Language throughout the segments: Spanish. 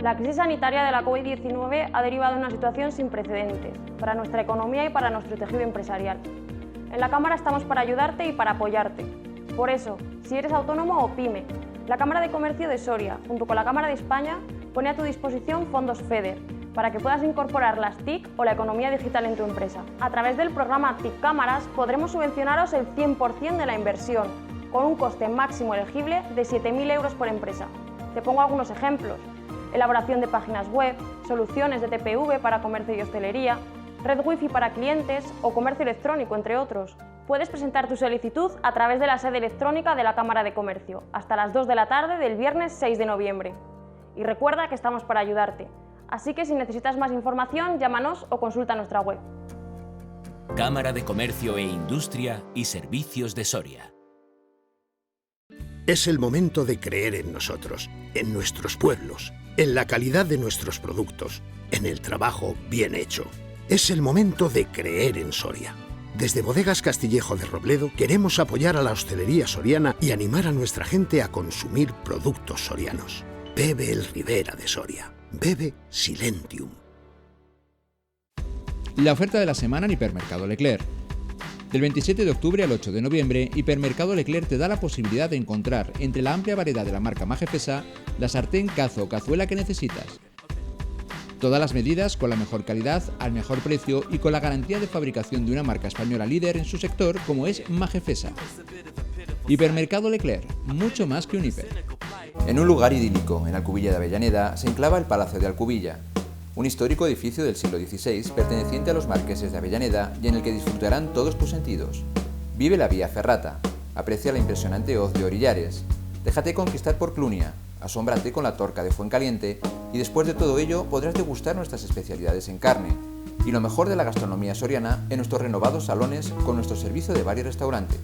La crisis sanitaria de la COVID-19 ha derivado en una situación sin precedentes para nuestra economía y para nuestro tejido empresarial. En la Cámara estamos para ayudarte y para apoyarte. Por eso, si eres autónomo o pyme, la Cámara de Comercio de Soria, junto con la Cámara de España, pone a tu disposición fondos FEDER para que puedas incorporar las TIC o la economía digital en tu empresa. A través del programa TIC Cámaras podremos subvencionaros el 100% de la inversión, con un coste máximo elegible de 7.000 euros por empresa. Te pongo algunos ejemplos: elaboración de páginas web, soluciones de TPV para comercio y hostelería, red wifi para clientes o comercio electrónico, entre otros. Puedes presentar tu solicitud a través de la sede electrónica de la Cámara de Comercio hasta las 2 de la tarde del viernes 6 de noviembre. Y recuerda que estamos para ayudarte. Así que si necesitas más información, llámanos o consulta nuestra web. Cámara de Comercio e Industria y Servicios de Soria. Es el momento de creer en nosotros, en nuestros pueblos, en la calidad de nuestros productos, en el trabajo bien hecho. Es el momento de creer en Soria. Desde Bodegas Castillejo de Robledo queremos apoyar a la hostelería soriana y animar a nuestra gente a consumir productos sorianos. Bebe el Ribera de Soria. Bebe Silentium. La oferta de la semana en Hipermercado Leclerc. Del 27 de octubre al 8 de noviembre, Hipermercado Leclerc te da la posibilidad de encontrar, entre la amplia variedad de la marca Majefesa, la sartén cazo o cazuela que necesitas. Todas las medidas con la mejor calidad, al mejor precio y con la garantía de fabricación de una marca española líder en su sector como es Majefesa. Hipermercado Leclerc, mucho más que un hiper. En un lugar idílico, en Alcubilla de Avellaneda, se enclava el Palacio de Alcubilla, un histórico edificio del siglo XVI perteneciente a los marqueses de Avellaneda y en el que disfrutarán todos tus sentidos. Vive la vía ferrata, aprecia la impresionante hoz de Orillares, déjate conquistar por Clunia, asómbrate con la torca de Fuencaliente y después de todo ello podrás degustar nuestras especialidades en carne y lo mejor de la gastronomía soriana en nuestros renovados salones con nuestro servicio de bar y restaurante.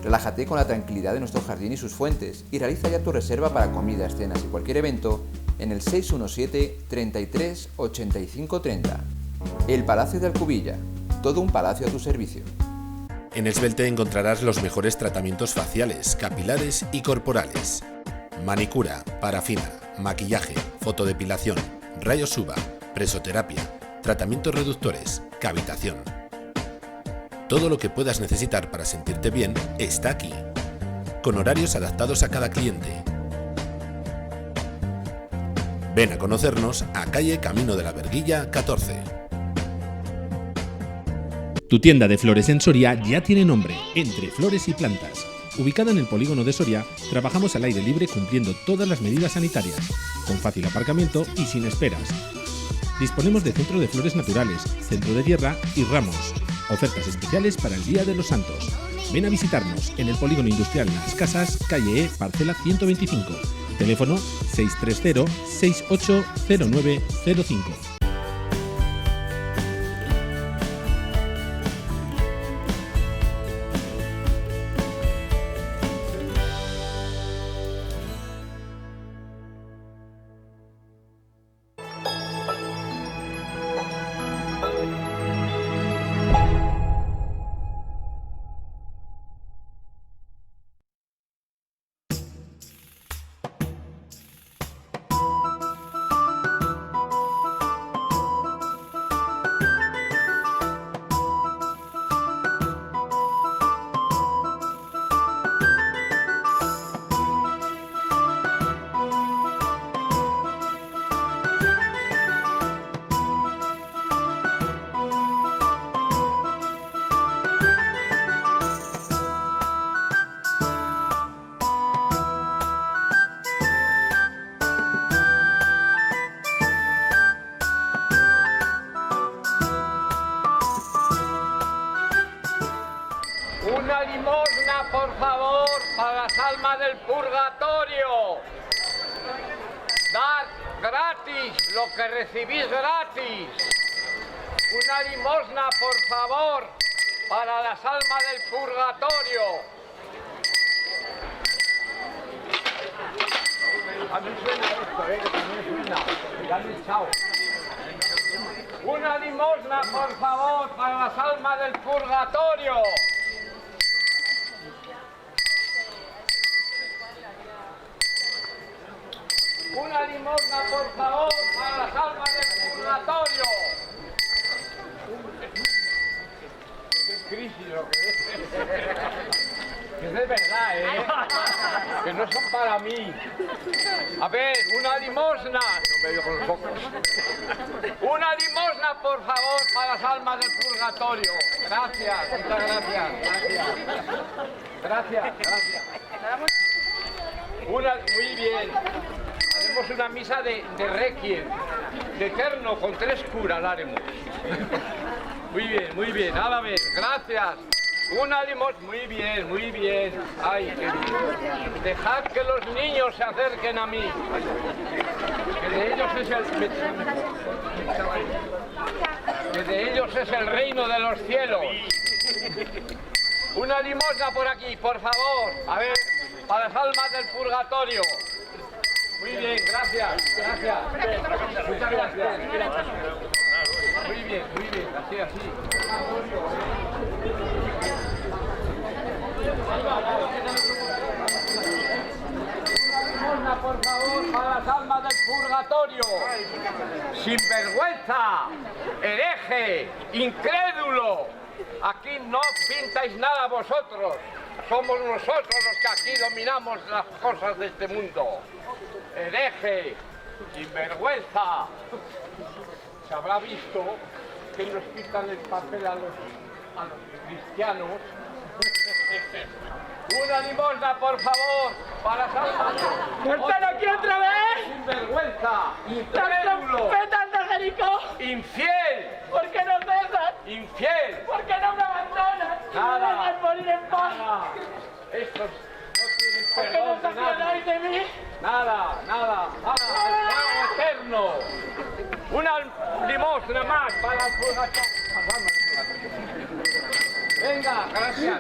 Relájate con la tranquilidad de nuestro jardín y sus fuentes y realiza ya tu reserva para comidas, cenas y cualquier evento en el 617 33 85 30. El Palacio de Alcubilla, todo un palacio a tu servicio. En Esbelte encontrarás los mejores tratamientos faciales, capilares y corporales. Manicura, parafina, maquillaje, fotodepilación, rayos UVA, presoterapia, tratamientos reductores, cavitación. Todo lo que puedas necesitar para sentirte bien está aquí, con horarios adaptados a cada cliente. Ven a conocernos a calle Camino de la Verguilla 14. Tu tienda de flores en Soria ya tiene nombre, Entre Flores y Plantas. Ubicada en el polígono de Soria, trabajamos al aire libre cumpliendo todas las medidas sanitarias, con fácil aparcamiento y sin esperas. Disponemos de centro de flores naturales, centro de tierra y ramos. Ofertas especiales para el Día de los Santos. Ven a visitarnos en el polígono industrial Las Casas, calle E, parcela 125. Teléfono 630 680905. Una limosna, por favor, para las almas del purgatorio. Dad gratis lo que recibís gratis. Una limosna, por favor, para las almas del purgatorio. A mí suena esto, que también suena. Dale, chao. Una limosna, por favor, para las almas del purgatorio. Una limosna, por favor. Que no son para mí. A ver, una limosna. No me dio con los ojos. Una limosna, por favor, para las almas del purgatorio. Gracias, muchas gracias. Gracias. Muy bien. Haremos una misa de requiem, de eterno, con 3 curas la haremos. Muy bien, a la vez, gracias. Una limosna, muy bien. Ay, qué bien. Dejad que los niños se acerquen a mí. Que de ellos es el reino de los cielos. Una limosna por aquí, por favor. A ver, para las almas del purgatorio. Muy bien, gracias. Muchas gracias. Muy bien, así. Una, por favor, para las almas del purgatorio. Sinvergüenza, hereje, incrédulo. Aquí no pintáis nada vosotros. Somos nosotros los que aquí dominamos las cosas de este mundo. Hereje, sinvergüenza. Se habrá visto que nos quitan el papel a los cristianos. Una limosna, por favor, para salvar. ¿Están aquí otra vez? Sinvergüenza, incrédulo, ¡Petas de Jericó! infiel. ¿Por qué nos dejas? Infiel. ¿Por qué no me abandonas? Nada. ¡No me dejas morir en paz! Estos no tienen ¿Por qué perdón no de te acordáis nadie. de mí? Nada. Al fuego eterno. Una limosna más para el purgatorio. Venga, gracias.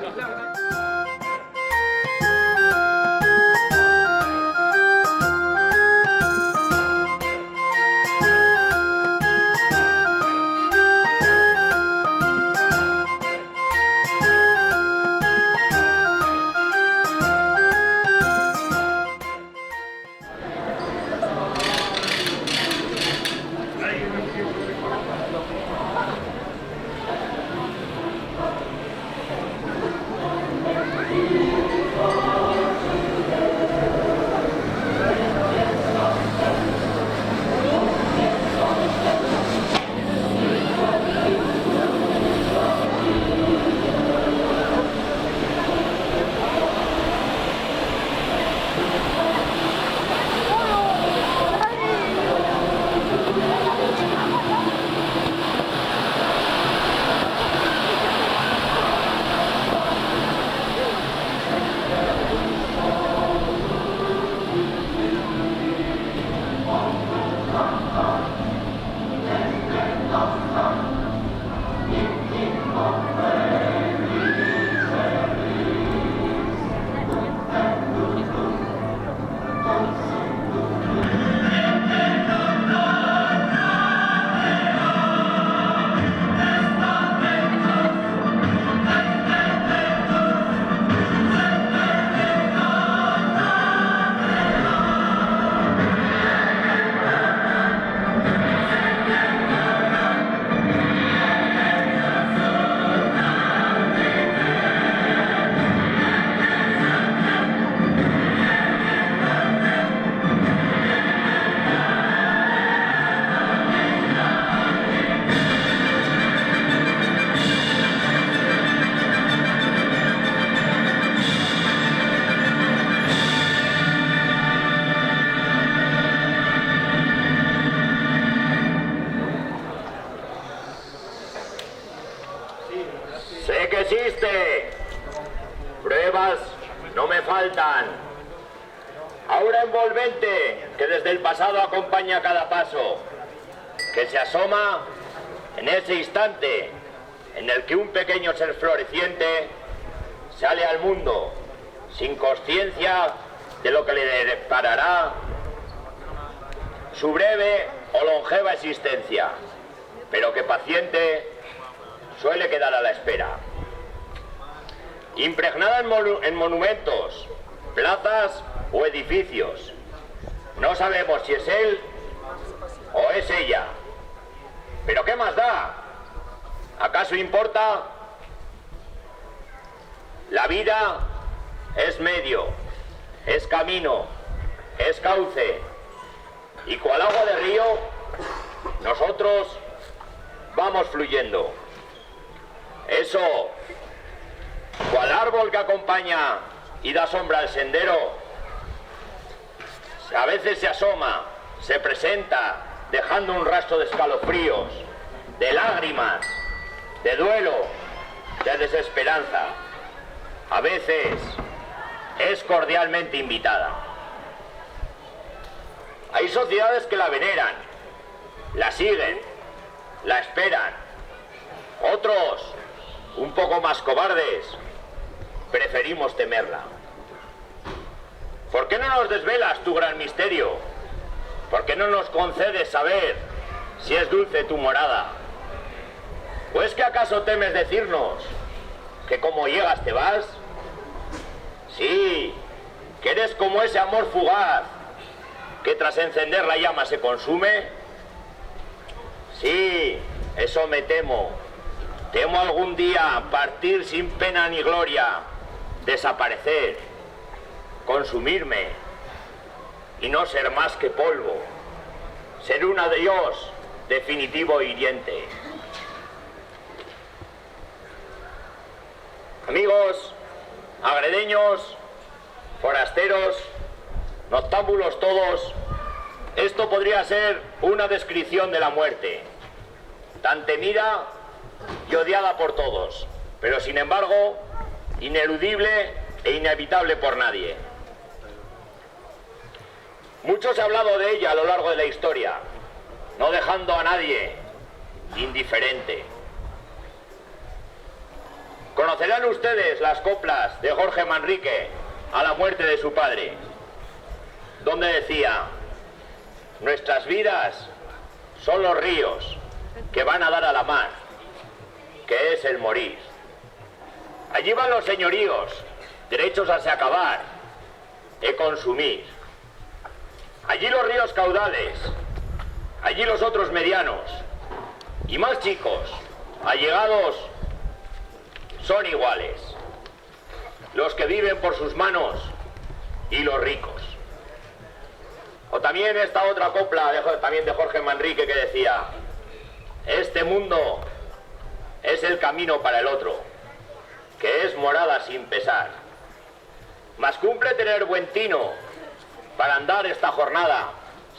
Pruebas no me faltan. Aura envolvente que desde el pasado acompaña cada paso, que se asoma en ese instante en el que un pequeño ser floreciente sale al mundo sin consciencia de lo que le deparará su breve o longeva existencia, pero que paciente suele quedar a la espera. Impregnada en monumentos, plazas o edificios, no sabemos si es él o es ella. ¿Pero qué más da? ¿Acaso importa? La vida es medio, es camino, es cauce, y cual agua de río, nosotros vamos fluyendo. Eso, cual árbol que acompaña y da sombra al sendero, a veces se asoma, se presenta, dejando un rastro de escalofríos, de lágrimas, de duelo, de desesperanza. A veces es cordialmente invitada. Hay sociedades que la veneran, la siguen, la esperan. Otros, un poco más cobardes, preferimos temerla. ¿Por qué no nos desvelas tu gran misterio? ¿Por qué no nos concedes saber si es dulce tu morada? ¿O es que acaso temes decirnos que como llegas te vas? Sí, que eres como ese amor fugaz que tras encender la llama se consume. Sí, eso me temo. Temo algún día partir sin pena ni gloria, desaparecer, consumirme y no ser más que polvo, ser un adiós definitivo e hiriente. Amigos, agredeños, forasteros, noctámbulos todos, esto podría ser una descripción de la muerte, tan temida y odiada por todos, pero sin embargo, ineludible e inevitable por nadie. Mucho se ha hablado de ella a lo largo de la historia, no dejando a nadie indiferente. Conocerán ustedes las coplas de Jorge Manrique a la muerte de su padre, donde decía: nuestras vidas son los ríos que van a dar a la mar, que es el morir. Allí van los señoríos, derechos a se acabar, e consumir. Allí los ríos caudales, allí los otros medianos, y más chicos, allegados, son iguales. Los que viven por sus manos y los ricos. O también esta otra copla, también de Jorge Manrique, que decía: este mundo es el camino para el otro, que es morada sin pesar. Mas cumple tener buen tino para andar esta jornada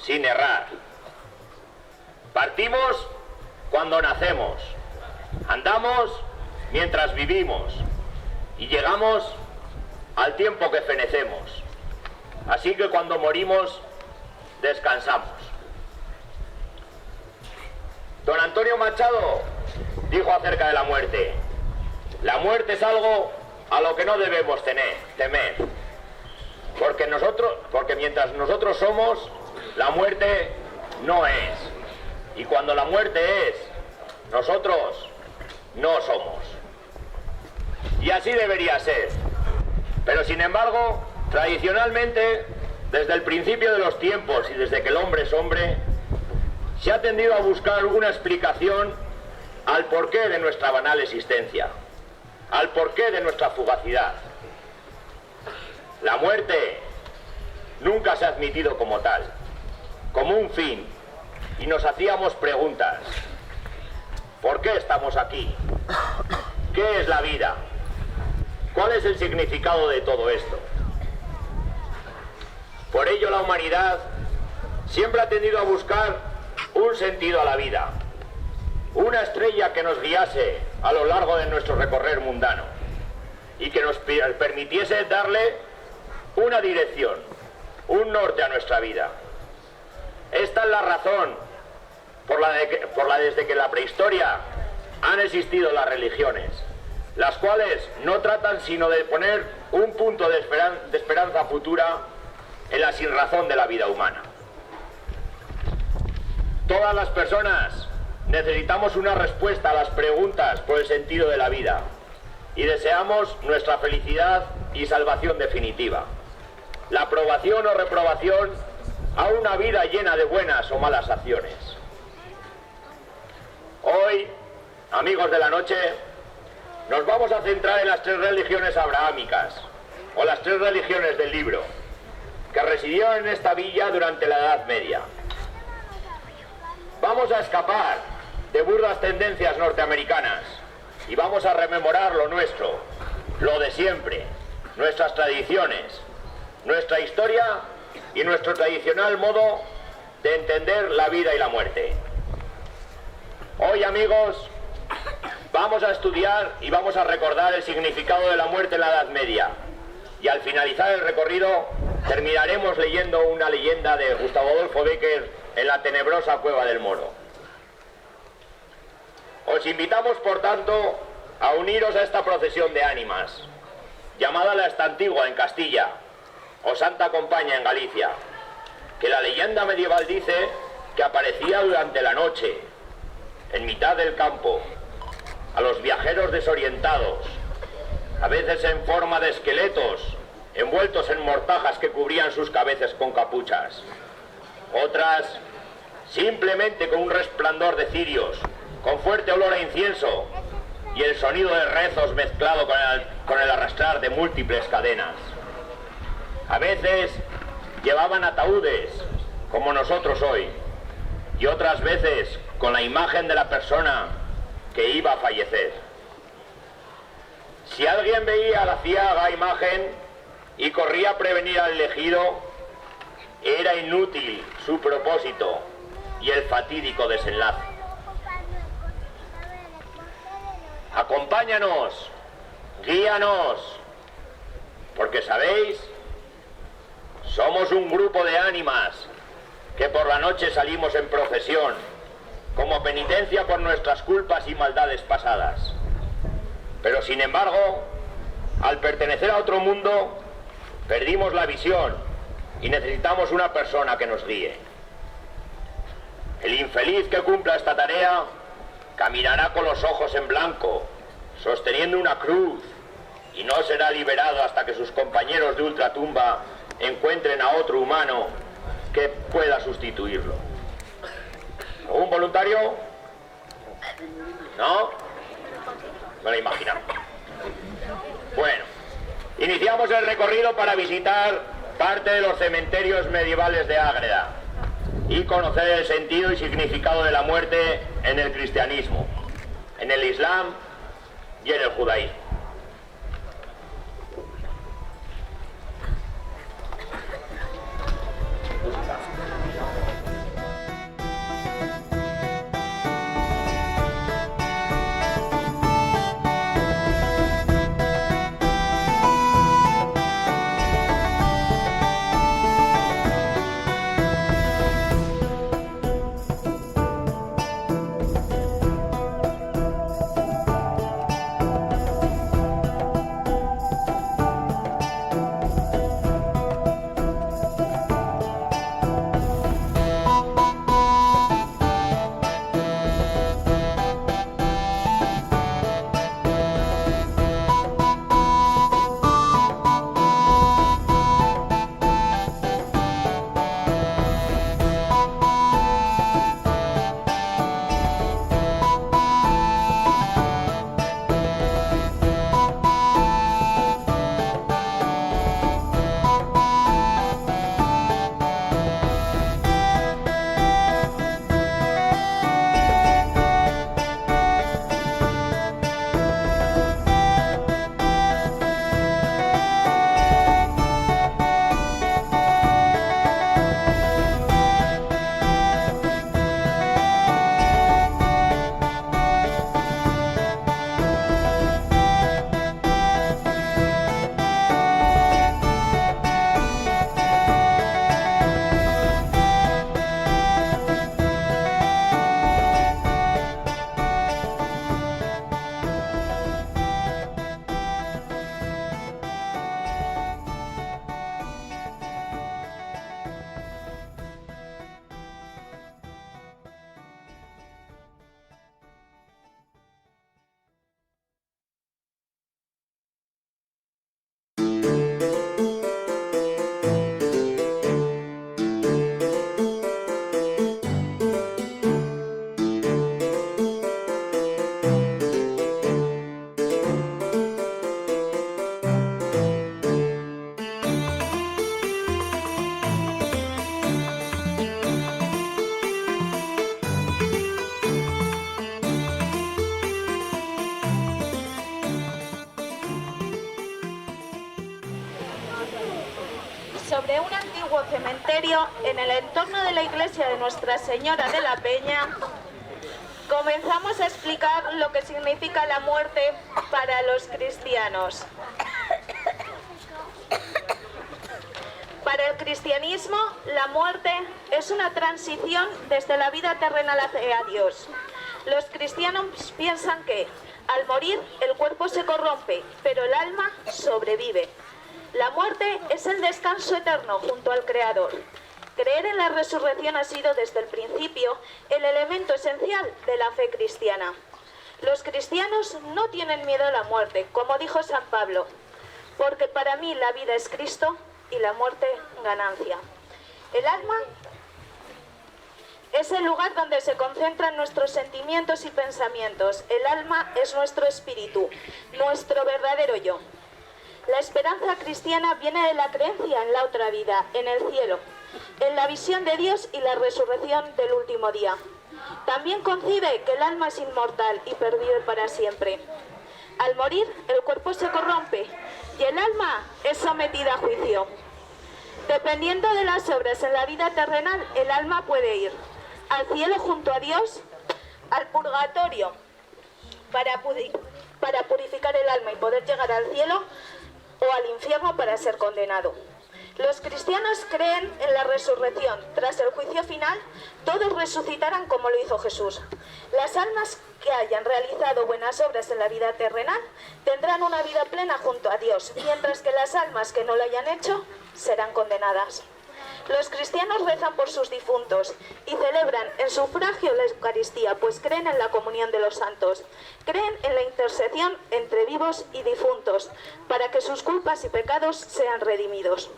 sin errar. Partimos cuando nacemos, andamos mientras vivimos y llegamos al tiempo que fenecemos. Así que cuando morimos, descansamos. Don Antonio Machado dijo acerca de la muerte: la muerte es algo a lo que no debemos temer, porque mientras nosotros somos, la muerte no es, y cuando la muerte es, nosotros no somos. Y así debería ser. Pero sin embargo, tradicionalmente, desde el principio de los tiempos y desde que el hombre es hombre, se ha tendido a buscar una explicación al porqué de nuestra banal existencia, al porqué de nuestra fugacidad. La muerte nunca se ha admitido como tal, como un fin, y nos hacíamos preguntas. ¿Por qué estamos aquí? ¿Qué es la vida? ¿Cuál es el significado de todo esto? Por ello la humanidad siempre ha tendido a buscar un sentido a la vida, una estrella que nos guiase a lo largo de nuestro recorrer mundano y que nos permitiese darle una dirección, un norte a nuestra vida. Esta es la razón por la desde que la prehistoria han existido las religiones, las cuales no tratan sino de poner un punto de esperanza futura en la sinrazón de la vida humana. Todas las personas necesitamos una respuesta a las preguntas por el sentido de la vida y deseamos nuestra felicidad y salvación definitiva, la aprobación o reprobación a una vida llena de buenas o malas acciones. Hoy, amigos de la noche, nos vamos a centrar en las tres religiones abrahámicas, o las 3 religiones del libro, que residieron en esta villa durante la Edad Media. Vamos a escapar de burdas tendencias norteamericanas y vamos a rememorar lo nuestro, lo de siempre, nuestras tradiciones, nuestra historia y nuestro tradicional modo de entender la vida y la muerte. Hoy, amigos, vamos a estudiar y vamos a recordar el significado de la muerte en la Edad Media. Y al finalizar el recorrido, terminaremos leyendo una leyenda de Gustavo Adolfo Bécquer en la tenebrosa cueva del Moro. Os invitamos, por tanto, a uniros a esta procesión de ánimas, llamada la Estantigua en Castilla, o Santa Compaña en Galicia, que la leyenda medieval dice que aparecía durante la noche, en mitad del campo, a los viajeros desorientados, a veces en forma de esqueletos, envueltos en mortajas que cubrían sus cabezas con capuchas. Otras, simplemente con un resplandor de cirios, con fuerte olor a incienso y el sonido de rezos mezclado con el arrastrar de múltiples cadenas. A veces llevaban ataúdes, como nosotros hoy, y otras veces con la imagen de la persona que iba a fallecer. Si alguien veía la ciaga imagen y corría a prevenir al elegido, era inútil su propósito y el fatídico desenlace. Acompáñanos, guíanos, porque sabéis, somos un grupo de ánimas que por la noche salimos en procesión, como penitencia por nuestras culpas y maldades pasadas. Pero sin embargo, al pertenecer a otro mundo, perdimos la visión y necesitamos una persona que nos guíe. El infeliz que cumpla esta tarea caminará con los ojos en blanco, sosteniendo una cruz, y no será liberado hasta que sus compañeros de ultratumba encuentren a otro humano que pueda sustituirlo. ¿Un voluntario? ¿No? Me lo imaginaba. Bueno, iniciamos el recorrido para visitar parte de los cementerios medievales de Ágreda y conocer el sentido y significado de la muerte en el cristianismo, en el islam y en el judaísmo. sobre un antiguo cementerio en el entorno de la iglesia de Nuestra Señora de la Peña, comenzamos a explicar lo que significa la muerte para los cristianos. Para el cristianismo, la muerte es una transición desde la vida terrenal hacia Dios. Los cristianos piensan que, al morir, el cuerpo se corrompe, pero el alma sobrevive. La muerte es el descanso eterno junto al Creador. Creer en la resurrección ha sido desde el principio el elemento esencial de la fe cristiana. Los cristianos no tienen miedo a la muerte, como dijo San Pablo, porque para mí la vida es Cristo y la muerte ganancia. El alma es el lugar donde se concentran nuestros sentimientos y pensamientos. El alma es nuestro espíritu, nuestro verdadero yo. La esperanza cristiana viene de la creencia en la otra vida, en el cielo, en la visión de Dios y la resurrección del último día. También concibe que el alma es inmortal y pervive para siempre. Al morir, el cuerpo se corrompe y el alma es sometida a juicio. Dependiendo de las obras en la vida terrenal, el alma puede ir al cielo junto a Dios, al purgatorio para purificar el alma y poder llegar al cielo, o al infierno para ser condenado. Los cristianos creen en la resurrección. Tras el juicio final, todos resucitarán como lo hizo Jesús. Las almas que hayan realizado buenas obras en la vida terrenal tendrán una vida plena junto a Dios, mientras que las almas que no lo hayan hecho serán condenadas. Los cristianos rezan por sus difuntos y celebran en sufragio la Eucaristía, pues creen en la comunión de los santos. Creen en la intercesión entre vivos y difuntos, para que sus culpas y pecados sean redimidos,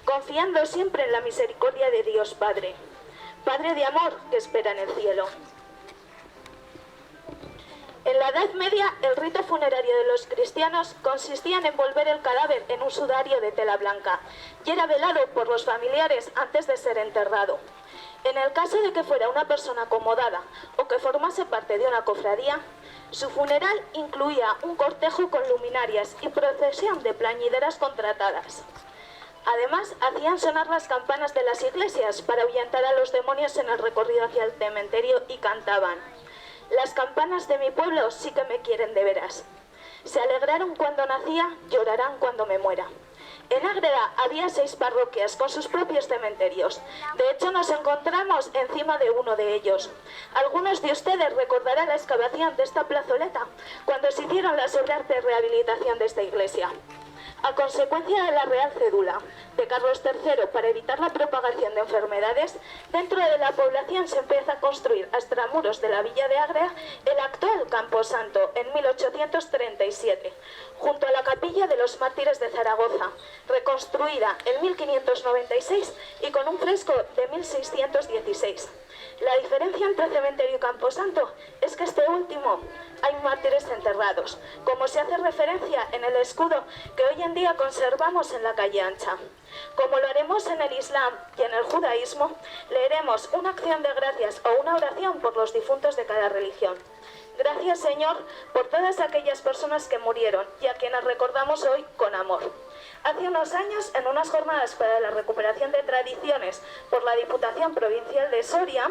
confiando siempre en la misericordia de Dios Padre, Padre de amor que espera en el cielo. En la Edad Media, el rito funerario de los cristianos consistía en envolver el cadáver en un sudario de tela blanca y era velado por los familiares antes de ser enterrado. En el caso de que fuera una persona acomodada o que formase parte de una cofradía, su funeral incluía un cortejo con luminarias y procesión de plañideras contratadas. Además, hacían sonar las campanas de las iglesias para ahuyentar a los demonios en el recorrido hacia el cementerio y cantaban: «Las campanas de mi pueblo sí que me quieren de veras. Se alegraron cuando nacía, llorarán cuando me muera». En Ágreda había 6 parroquias con sus propios cementerios. De hecho, nos encontramos encima de uno de ellos. Algunos de ustedes recordarán la excavación de esta plazoleta cuando se hicieron las obras de rehabilitación de esta iglesia. A consecuencia de la Real Cédula de Carlos III para evitar la propagación de enfermedades, dentro de la población se empieza a construir a extramuros de la villa de Ágreda el actual Camposanto en 1837, junto a la capilla de los Mártires de Zaragoza, reconstruida en 1596 y con un fresco de 1616. La diferencia entre cementerio y camposanto es que este último hay mártires enterrados, como se hace referencia en el escudo que hoy en día conservamos en la calle Ancha. Como lo haremos en el Islam y en el judaísmo, leeremos una acción de gracias o una oración por los difuntos de cada religión. Gracias, Señor, por todas aquellas personas que murieron y a quienes recordamos hoy con amor. Hace unos años, en unas jornadas para la recuperación de tradiciones por la Diputación Provincial de Soria,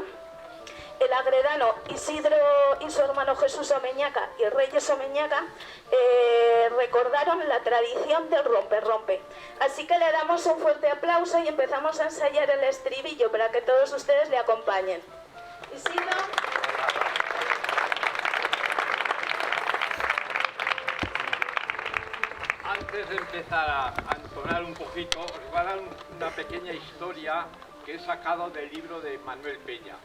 el agredano Isidro y su hermano Jesús Omeñaca y Reyes Omeñaca recordaron la tradición del rompe-rompe. Así que le damos un fuerte aplauso y empezamos a ensayar el estribillo para que todos ustedes le acompañen. Isidro. Antes de empezar a entonar un poquito, os voy a dar una pequeña historia que he sacado del libro de Manuel Peña.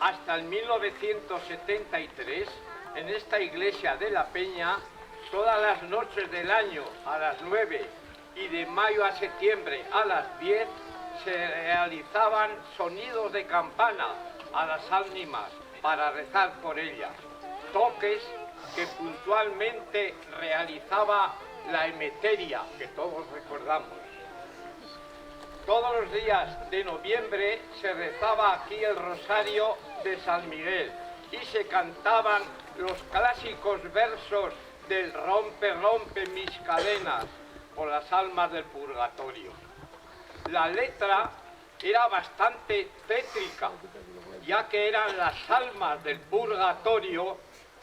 Hasta el 1973, en esta iglesia de la Peña, todas las noches del año a las 9 y de mayo a septiembre a las 10 se realizaban sonidos de campana a las ánimas para rezar por ellas, toques que puntualmente realizaba la emeteria, que todos recordamos. Todos los días de noviembre se rezaba aquí el rosario de San Miguel y se cantaban los clásicos versos del rompe, rompe mis cadenas por las almas del purgatorio. La letra era bastante tétrica, ya que eran las almas del purgatorio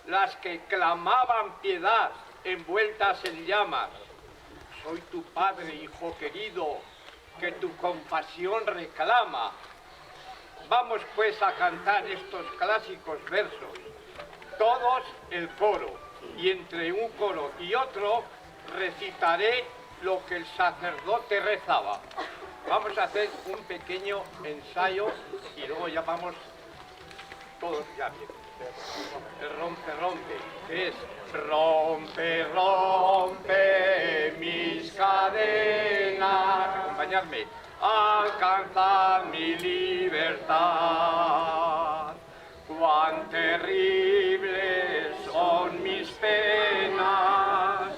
las que clamaban piedad envueltas en llamas. Soy tu padre, hijo querido, que tu compasión reclama. Vamos pues a cantar estos clásicos versos, todos el coro, y entre un coro y otro recitaré lo que el sacerdote rezaba. Vamos a hacer un pequeño ensayo y luego ya vamos todos ya bien. El rompe, rompe, que es rompe, rompe mis cadenas. Acompañadme. Alcanzad mi libertad. Cuán terribles son mis penas.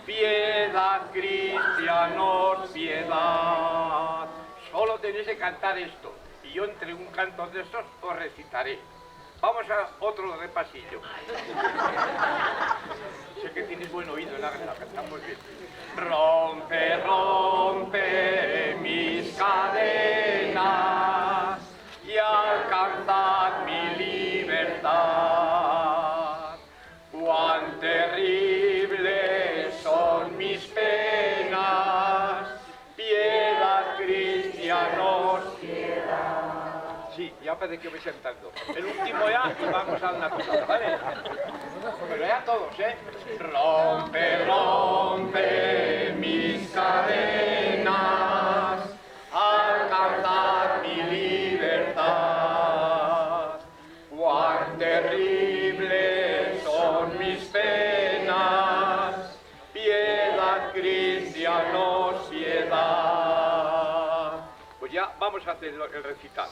Piedad, cristianos, piedad. Solo tenéis que cantar esto. Y yo entre un canto de estos os recitaré. Vamos a otro repasillo. Sé que tienes buen oído, la cantamos bien. Rompe, rompe mis cadenas y alcanzad mi libertad. Cuán terribles son mis penas, piedad, cristianos, piedad. Sí, ya parece que voy sentando. El último ya y vamos a una cosa, ¿vale? Pero ya todos, ¿eh? Rompe, rompe mis cadenas, alcanzad mi libertad. Cuán terribles son mis penas, piedad, cristianos, piedad. Pues ya vamos a hacer el recital.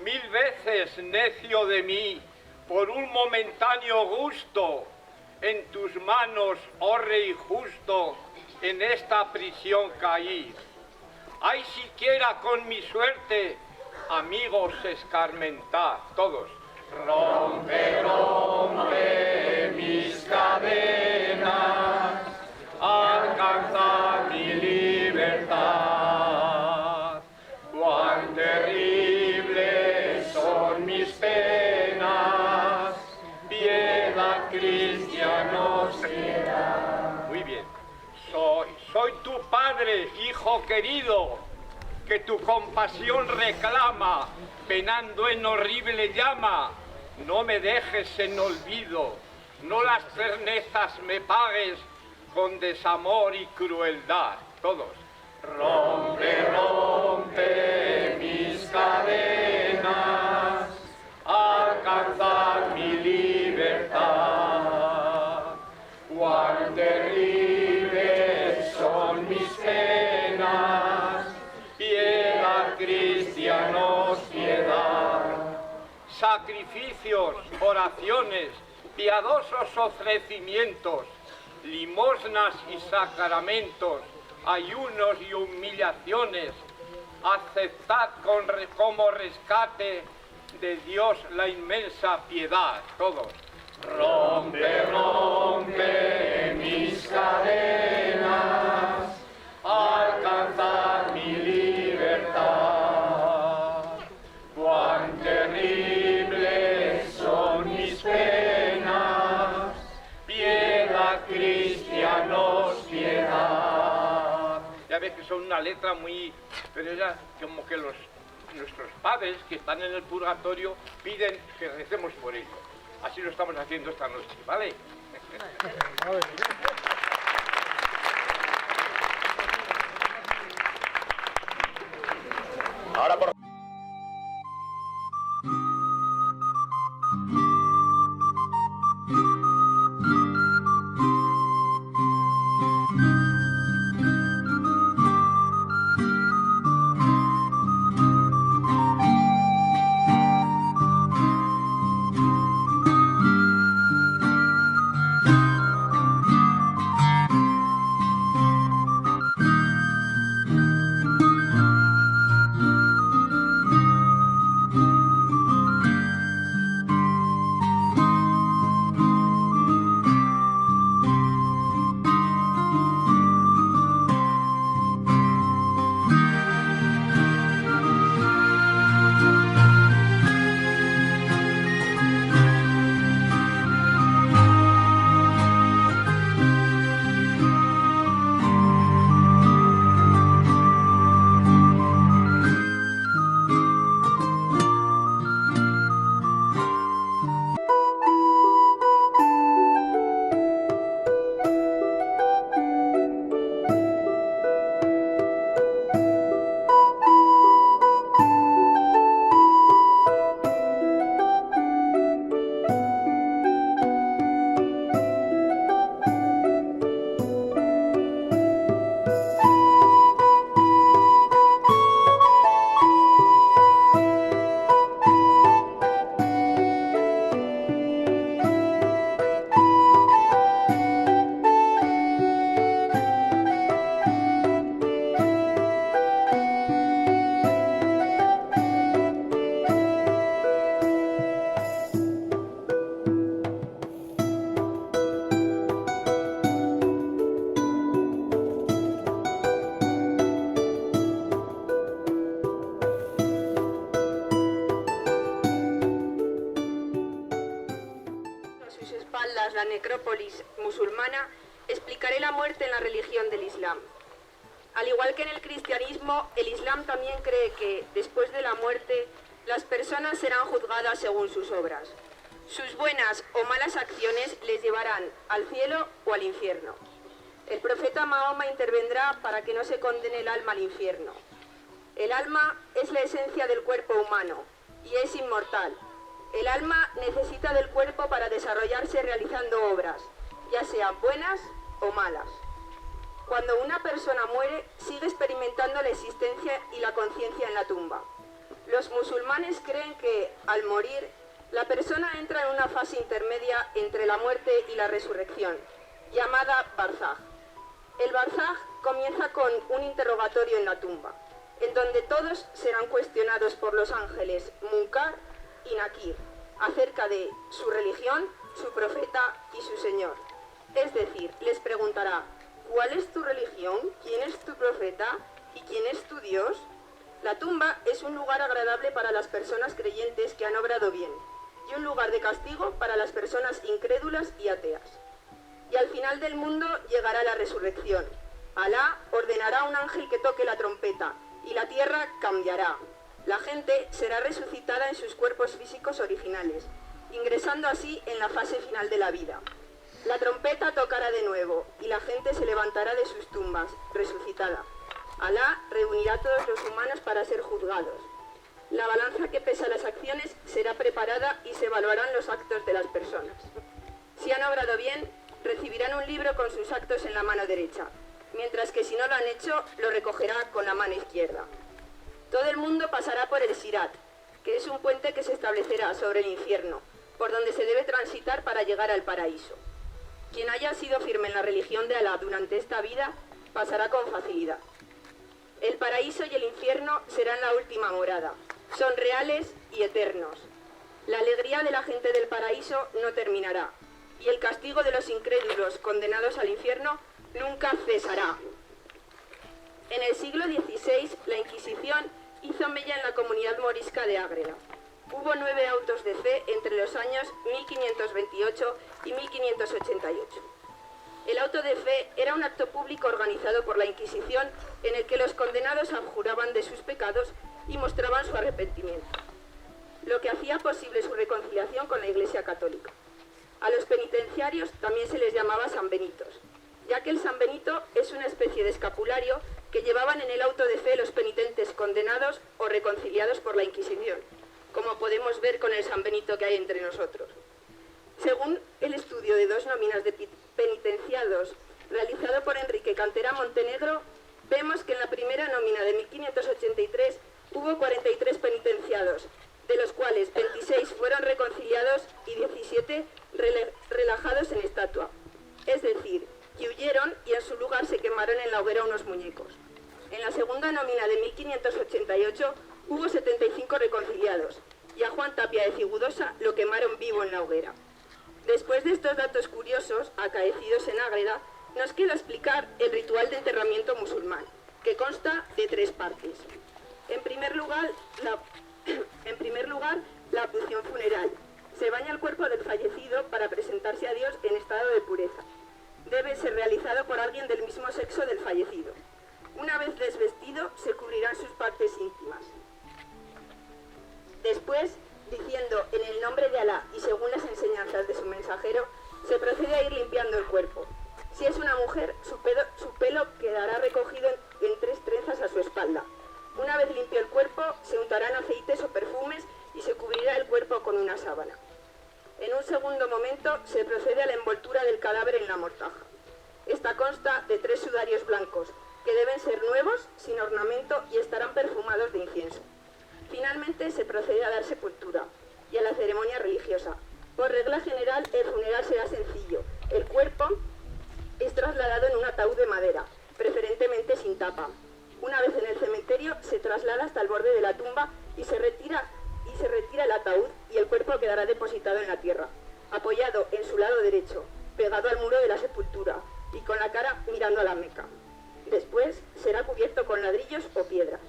1000 veces, necio de mí, por un momentáneo gusto, en tus manos, oh Rey justo, en esta prisión caí. Ay, siquiera con mi suerte, amigos, escarmentad, todos. Rompe, rompe mis cadenas, alcanza mi libertad. Cuán terribles son mis penas, piedad, cristianos, piedad. Muy bien. Soy tu padre, hijo querido, que tu compasión reclama, penando en horrible llama. No me dejes en olvido, no las ternezas me pagues con desamor y crueldad. Todos. Rompe, rompe mis cadenas, alcanzad mi libertad. Cuán terribles son mis penas, piedad, cristianos, piedad. Sacrificios, oraciones, piadosos ofrecimientos, limosnas y sacramentos, ayunos y humillaciones, aceptad como rescate de Dios la inmensa piedad. Todos. Rompe, rompe mis cadenas, alcanzad mi libertad. Cuán terribles son mis penas, piedad, cristianos, piedad. Ya ves que son una letra muy... pero ya como que nuestros padres que están en el purgatorio piden que recemos por ellos. Así lo estamos haciendo esta noche, ¿vale? Ahora por... tras la necrópolis musulmana, explicaré la muerte en la religión del Islam. Al igual que en el cristianismo, el Islam también cree que, después de la muerte, las personas serán juzgadas según sus obras. Sus buenas o malas acciones les llevarán al cielo o al infierno. El profeta Mahoma intervendrá para que no se condene el alma al infierno. El alma es la esencia del cuerpo humano y es inmortal. El alma necesita del cuerpo para desarrollarse realizando obras, ya sean buenas o malas. Cuando una persona muere, sigue experimentando la existencia y la conciencia en la tumba. Los musulmanes creen que, al morir, la persona entra en una fase intermedia entre la muerte y la resurrección, llamada Barzaj. El Barzaj comienza con un interrogatorio en la tumba, en donde todos serán cuestionados por los ángeles Munkar y Nakir, acerca de su religión, su profeta y su Señor. Es decir, les preguntará, ¿cuál es tu religión? ¿Quién es tu profeta? ¿Y quién es tu Dios? La tumba es un lugar agradable para las personas creyentes que han obrado bien, y un lugar de castigo para las personas incrédulas y ateas. Y al final del mundo llegará la resurrección. Alá ordenará a un ángel que toque la trompeta, y la tierra cambiará. La gente será resucitada en sus cuerpos físicos originales, ingresando así en la fase final de la vida. La trompeta tocará de nuevo, y la gente se levantará de sus tumbas, resucitada. Alá reunirá a todos los humanos para ser juzgados. La balanza que pesa las acciones será preparada y se evaluarán los actos de las personas. Si han obrado bien, recibirán un libro con sus actos en la mano derecha, mientras que si no lo han hecho, lo recogerá con la mano izquierda. Todo el mundo pasará por el Sirat, que es un puente que se establecerá sobre el infierno, por donde se debe transitar para llegar al paraíso. Quien haya sido firme en la religión de Alá durante esta vida, pasará con facilidad. El paraíso y el infierno serán la última morada. Son reales y eternos. La alegría de la gente del paraíso no terminará, y el castigo de los incrédulos condenados al infierno nunca cesará. En el siglo XVI, la Inquisición hizo mella en la comunidad morisca de Ágreda. Hubo 9 autos de fe entre los años 1528 y 1588. El auto de fe era un acto público organizado por la Inquisición en el que los condenados abjuraban de sus pecados y mostraban su arrepentimiento, lo que hacía posible su reconciliación con la Iglesia Católica. A los penitenciarios también se les llamaba sanbenitos, ya que el sanbenito es una especie de escapulario que llevaban en el auto de fe los penitentes condenados o reconciliados por la Inquisición, como podemos ver con el sanbenito que hay entre nosotros. Según el estudio de 2 nóminas de penitenciados realizado por Enrique Cantera Montenegro, vemos que en la primera nómina de 1583 hubo 43 penitenciados, de los cuales 26 fueron reconciliados y 17 relajados en estatua. Es decir, que huyeron y en su lugar se quemaron en la hoguera unos muñecos. En la segunda nómina de 1588 hubo 75 reconciliados y a Juan Tapia de Cigudosa lo quemaron vivo en la hoguera. Después de estos datos curiosos acaecidos en Ágreda, nos queda explicar el ritual de enterramiento musulmán, que consta de 3 partes. En primer lugar, la ablución funeral. Se baña el cuerpo del fallecido para presentarse a Dios en estado de pureza. Debe ser realizado por alguien del mismo sexo del fallecido. Una vez desvestido, se cubrirán sus partes íntimas. Después, diciendo en el nombre de Alá y según las enseñanzas de su mensajero, se procede a ir limpiando el cuerpo. Si es una mujer, su pelo quedará recogido en 3 trenzas a su espalda. Una vez limpio el cuerpo, se untarán aceites o perfumes y se cubrirá el cuerpo con una sábana. En un segundo momento, se procede a la envoltura del cadáver en la mortaja. Esta consta de 3 sudarios blancos, que deben ser nuevos, sin ornamento y estarán perfumados de incienso. Finalmente, se procede a dar sepultura y a la ceremonia religiosa. Por regla general, el funeral será sencillo. El cuerpo es trasladado en un ataúd de madera, preferentemente sin tapa. Una vez en el cementerio, se traslada hasta el borde de la tumba y se retira el ataúd y el cuerpo quedará depositado en la tierra, apoyado en su lado derecho, pegado al muro de la sepultura y con la cara mirando a la Meca. Después será cubierto con ladrillos o piedras.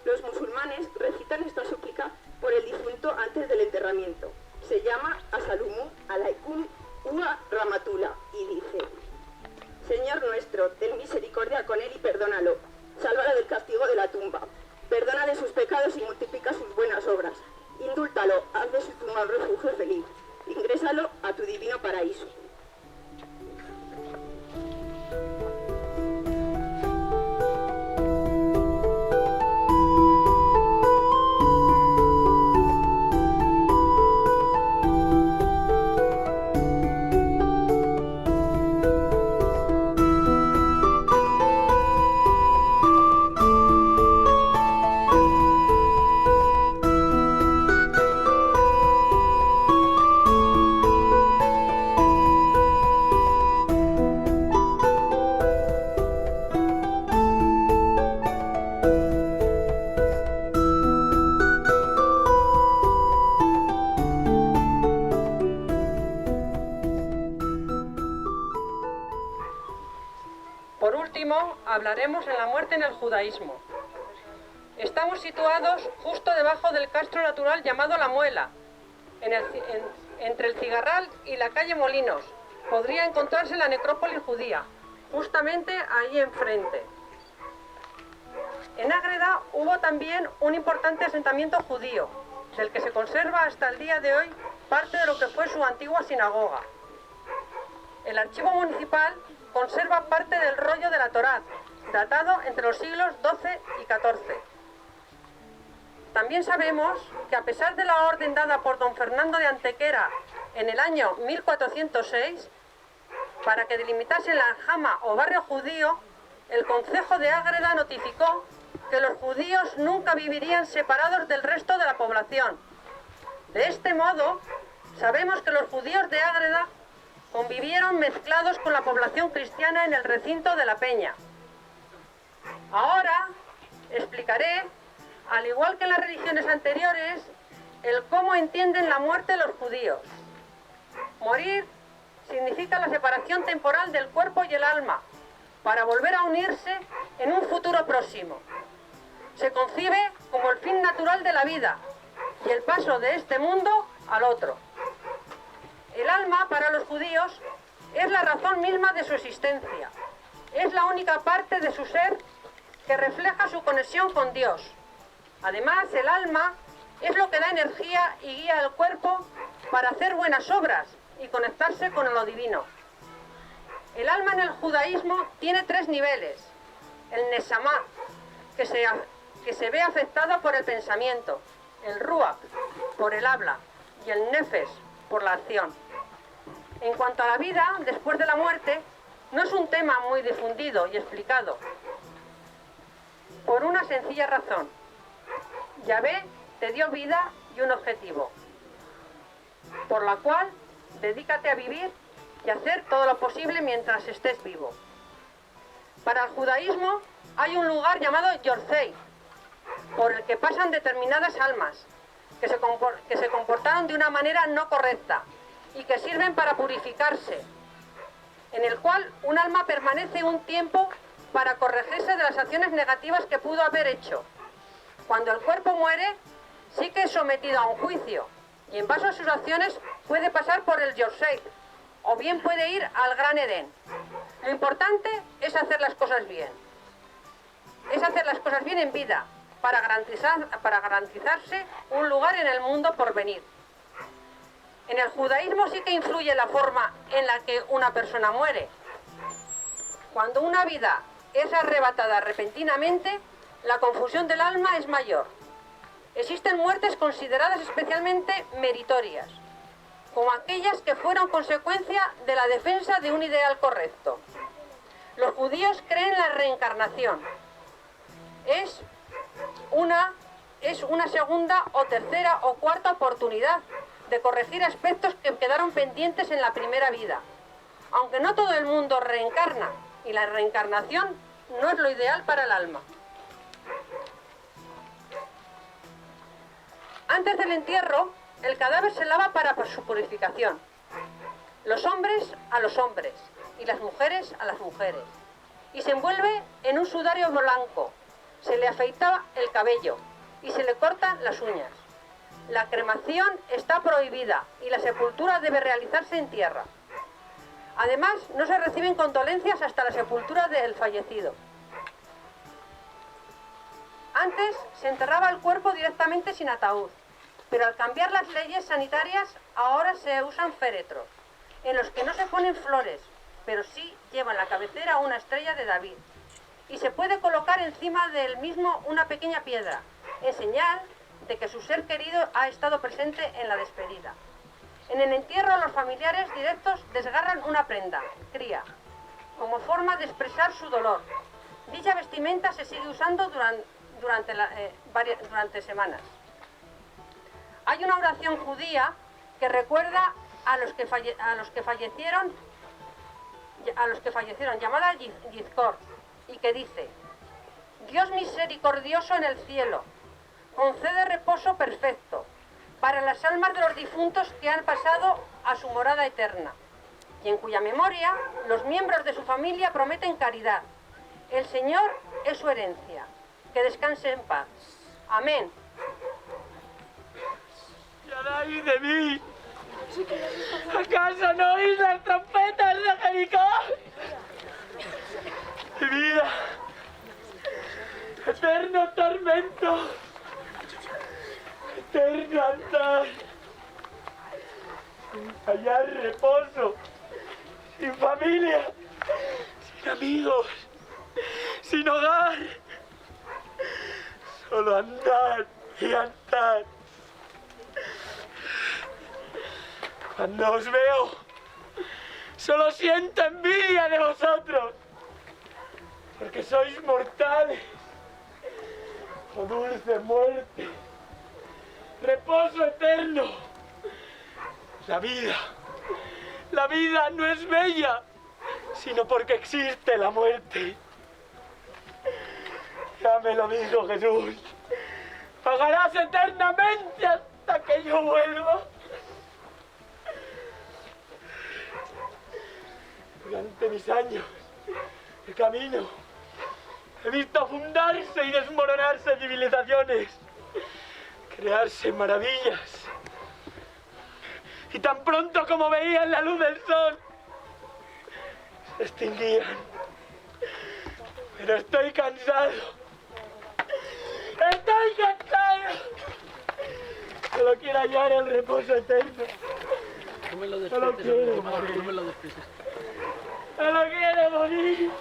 Los musulmanes recitan esta súplica por el difunto antes del enterramiento. Se llama Asalumu alaikum Ua Ramatula, y dice: Señor nuestro, ten misericordia con él y perdónalo. Sálvalo del castigo de la tumba. Perdónale sus pecados y multiplica sus buenas obras. Indúltalo, haz de su tumba un refugio feliz. Ingrésalo a tu divino paraíso. Por último, hablaremos en la muerte en el judaísmo. Estamos situados justo debajo del castro natural llamado La Muela, entre el Cigarral y la calle Molinos. Podría encontrarse la necrópolis judía, justamente ahí enfrente. En Ágreda hubo también un importante asentamiento judío, del que se conserva hasta el día de hoy parte de lo que fue su antigua sinagoga. El archivo municipal conserva parte del rollo de la Torá, datado entre los siglos XII y XIV. También sabemos que a pesar de la orden dada por don Fernando de Antequera en el año 1406, para que delimitasen la aljama o barrio judío, el concejo de Ágreda notificó que los judíos nunca vivirían separados del resto de la población. De este modo, sabemos que los judíos de Ágreda convivieron mezclados con la población cristiana en el recinto de la Peña. Ahora explicaré, al igual que en las religiones anteriores, el cómo entienden la muerte los judíos. Morir significa la separación temporal del cuerpo y el alma, para volver a unirse en un futuro próximo. Se concibe como el fin natural de la vida y el paso de este mundo al otro. El alma, para los judíos, es la razón misma de su existencia. Es la única parte de su ser que refleja su conexión con Dios. Además, el alma es lo que da energía y guía al cuerpo para hacer buenas obras y conectarse con lo divino. El alma en el judaísmo tiene 3 niveles. El Neshama, que se ve afectado por el pensamiento, el Ruach, por el habla, y el Nefesh, por la acción. En cuanto a la vida después de la muerte, no es un tema muy difundido y explicado, por una sencilla razón. Yahvé te dio vida y un objetivo, por la cual dedícate a vivir y hacer todo lo posible mientras estés vivo. Para el judaísmo hay un lugar llamado Yorcei, por el que pasan determinadas almas que se comportaron de una manera no correcta y que sirven para purificarse, en el cual un alma permanece un tiempo para corregirse de las acciones negativas que pudo haber hecho. Cuando el cuerpo muere, sí que es sometido a un juicio y en base a sus acciones puede pasar por el Yorcei o bien puede ir al Gran Edén. Lo importante es hacer las cosas bien. Es hacer las cosas bien en vida para garantizarse un lugar en el mundo por venir. En el judaísmo sí que influye la forma en la que una persona muere. Cuando una vida es arrebatada repentinamente, la confusión del alma es mayor. Existen muertes consideradas especialmente meritorias, como aquellas que fueron consecuencia de la defensa de un ideal correcto. Los judíos creen en la reencarnación. Es una segunda o tercera o cuarta oportunidad de corregir aspectos que quedaron pendientes en la primera vida. Aunque no todo el mundo reencarna, y la reencarnación no es lo ideal para el alma. Antes del entierro, el cadáver se lava para su purificación. Los hombres a los hombres y las mujeres a las mujeres. Y se envuelve en un sudario blanco. Se le afeita el cabello y se le cortan las uñas. La cremación está prohibida y la sepultura debe realizarse en tierra. Además, no se reciben condolencias hasta la sepultura del fallecido. Antes se enterraba el cuerpo directamente sin ataúd, pero al cambiar las leyes sanitarias ahora se usan féretros, en los que no se ponen flores, pero sí llevan la cabecera una estrella de David. Y se puede colocar encima del mismo una pequeña piedra, en señal de que su ser querido ha estado presente en la despedida. En el entierro los familiares directos desgarran una prenda, cría, como forma de expresar su dolor. Dicha vestimenta se sigue usando durante semanas. Hay una oración judía que recuerda a los que fallecieron, llamada Yizkor, y que dice: Dios misericordioso en el cielo, concede reposo perfecto para las almas de los difuntos que han pasado a su morada eterna, y en cuya memoria los miembros de su familia prometen caridad. El Señor es su herencia. Que descanse en paz. Amén. ¡Yaray de mí! ¿Acaso no oís las trompetas de Jericó? Mi vida, eterno tormento, eterno andar, sin hallar reposo, sin familia, sin amigos, sin hogar, solo andar y andar. Cuando os veo, solo siento envidia de vosotros, porque sois mortales. Oh dulce muerte, reposo eterno. La vida no es bella, sino porque existe la muerte. Ya me lo dijo Jesús, pagarás eternamente hasta que yo vuelva. Durante mis años de camino he visto fundarse y desmoronarse civilizaciones, crearse maravillas. Y tan pronto como veían la luz del sol, se extinguían. Pero estoy cansado. ¡Estoy cansado! Solo quiero hallar el reposo eterno. No me lo Solo quiero morir. no me lo desprecies. ¡Solo quiero morir!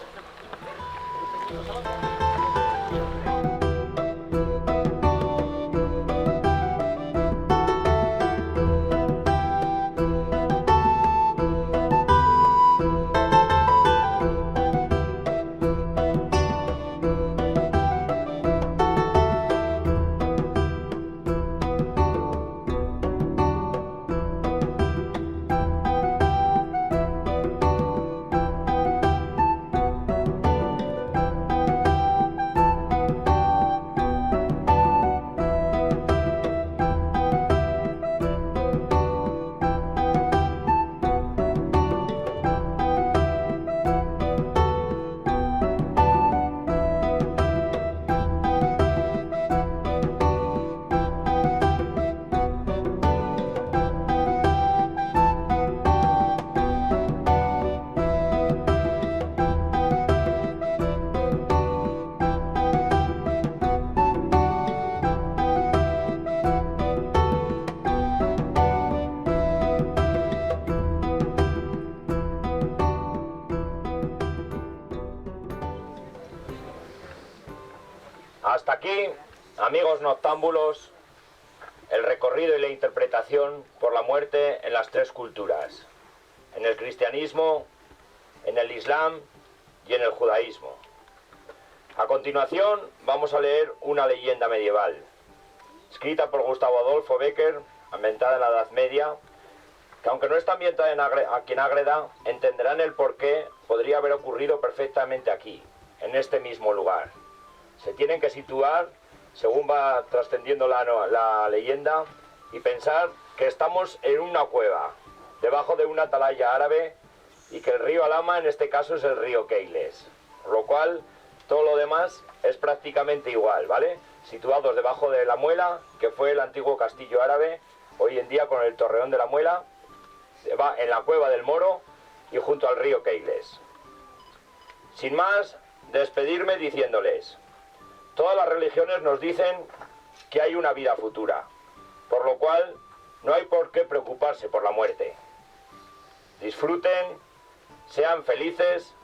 Hasta aquí, amigos noctámbulos, el recorrido y la interpretación por la muerte en las tres culturas, en el cristianismo, en el islam y en el judaísmo. A continuación vamos a leer una leyenda medieval, escrita por Gustavo Adolfo Bécquer, ambientada en la Edad Media, que aunque no está ambientada aquí en Ágreda, entenderán el por qué podría haber ocurrido perfectamente aquí, en este mismo lugar. Se tienen que situar, según va trascendiendo la leyenda, y pensar que estamos en una cueva, debajo de una atalaya árabe, y que el río Alhama en este caso es el río Keiles. Por lo cual, todo lo demás es prácticamente igual, ¿vale? Situados debajo de la Muela, que fue el antiguo castillo árabe, hoy en día con el Torreón de la Muela, va en la cueva del Moro, y junto al río Keiles. Sin más, despedirme diciéndoles, todas las religiones nos dicen que hay una vida futura, por lo cual no hay por qué preocuparse por la muerte. Disfruten, sean felices,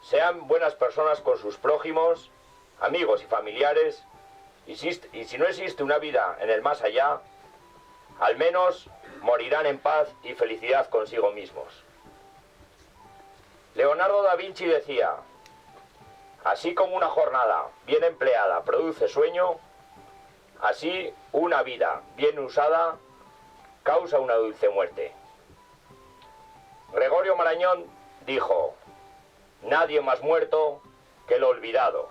sean buenas personas con sus prójimos, amigos y familiares, y si no existe una vida en el más allá, al menos morirán en paz y felicidad consigo mismos. Leonardo da Vinci decía, así como una jornada bien empleada produce sueño, así una vida bien usada causa una dulce muerte. Gregorio Marañón dijo, nadie más muerto que el olvidado.